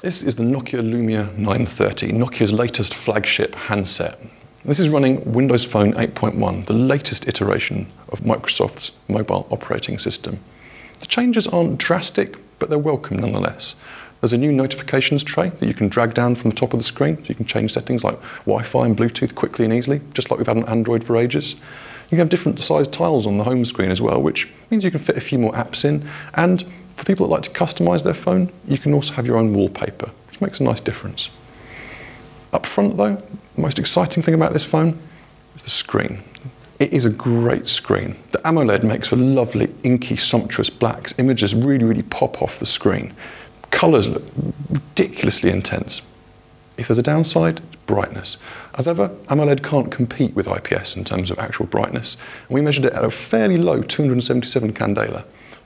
This is the Nokia Lumia 930, Nokia's latest flagship handset. This is running Windows Phone 8.1, the latest iteration of Microsoft's mobile operating system. The changes aren't drastic, but they're welcome nonetheless. There's a new notifications tray that you can drag down from the top of the screen, so you can change settings like Wi-Fi and Bluetooth quickly and easily, just like we've had on Android for ages. You have different sized tiles on the home screen as well, which means you can fit a few more apps in. And for people that like to customize their phone, you can also have your own wallpaper, which makes a nice difference. Up front though, the most exciting thing about this phone is the screen. It is a great screen. The AMOLED makes for lovely, inky, sumptuous blacks. Images really pop off the screen. Colours look ridiculously intense. If there's a downside, it's brightness. As ever, AMOLED can't compete with IPS in terms of actual brightness, and we measured it at a fairly low 277 candela.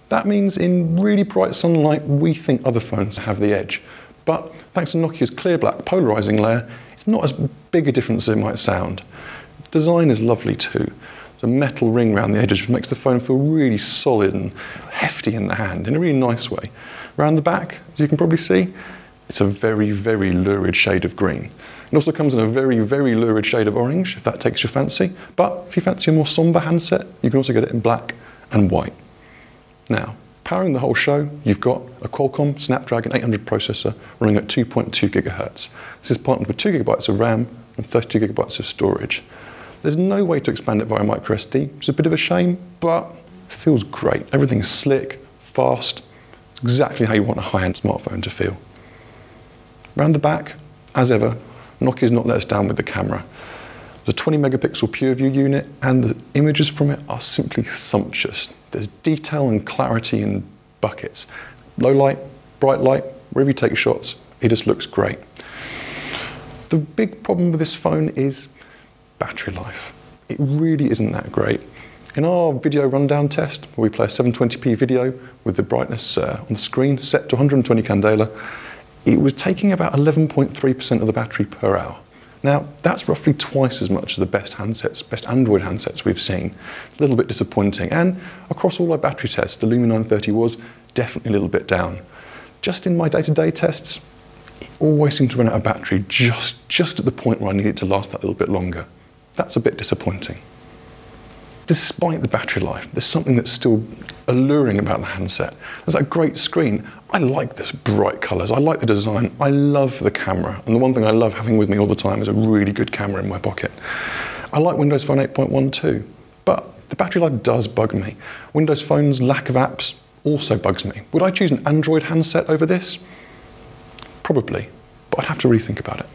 That means in really bright sunlight, we think other phones have the edge. But thanks to Nokia's clear black polarizing layer, it's not as big a difference as it might sound. The design is lovely too. There's a metal ring around the edges which makes the phone feel really solid and hefty in the hand in a really nice way. Around the back, as you can probably see, it's a very lurid shade of green. It also comes in a very lurid shade of orange, if that takes your fancy. But if you fancy a more somber handset, you can also get it in black and white. Now, powering the whole show, you've got a Qualcomm Snapdragon 800 processor running at 2.2 GHz. This is partnered with 2 GB of RAM and 32 GB of storage. There's no way to expand it via microSD, which is a bit of a shame, but it feels great. Everything's slick, fast. It's exactly how you want a high-end smartphone to feel. Around the back, as ever, Nokia's not let us down with the camera. There's a 20 megapixel PureView unit, and the images from it are simply sumptuous. There's detail and clarity in buckets. Low light, bright light, wherever you take shots, it just looks great. The big problem with this phone is battery life. It really isn't that great. In our video rundown test, where we play a 720p video with the brightness on the screen set to 120 candela, it was taking about 11.3% of the battery per hour. Now, that's roughly twice as much as the best handsets, best Android handsets we've seen. It's a little bit disappointing, and across all our battery tests, the Lumia 930 was definitely a little bit down. Just in my day-to-day tests, it always seemed to run out of battery just at the point where I need it to last that little bit longer. That's a bit disappointing. Despite the battery life, there's something that's still alluring about the handset. There's that great screen. I like the bright colours, I like the design, I love the camera, and the one thing I love having with me all the time is a really good camera in my pocket. I like Windows Phone 8.1 too, but the battery life does bug me. Windows Phone's lack of apps also bugs me. Would I choose an Android handset over this? Probably, but I'd have to rethink about it.